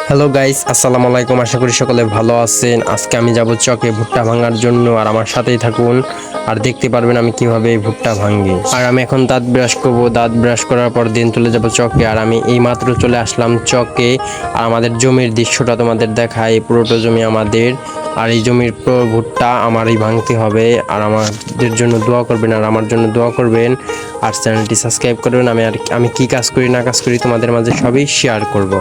Hello guys, আসসালামু আলাইকুম। আশা করি সকলে ভালো আছেন। আজকে আমি যাব চকে ভুট্টা ভাঙার জন্য, আর আমার সাথেই থাকুন। আর দেখতে পারবেন আমি কিভাবে এই ভুট্টা ভাঙি। আর আমি এখন দাঁত ব্রাশ করব। দাঁত ব্রাশ করার পর দিন চলে যাব চকে। আর আমি এই মাত্র চলে আসলাম চকে। আর আমাদের জমির দৃশ্যটা তোমাদের দেখাই। পুরোটা জমি আমাদের, আর এই জমির পুরো ভুট্টা আমারই ভাঙতে হবে। আর আমাদের জন্য দোয়া করবেন, আর আমার জন্য দোয়া করবেন। আর চ্যানেলটি সাবস্ক্রাইব করবেন। আমি কি কাজ করি না কাজ করি তোমাদের মাঝে সবই শেয়ার করব।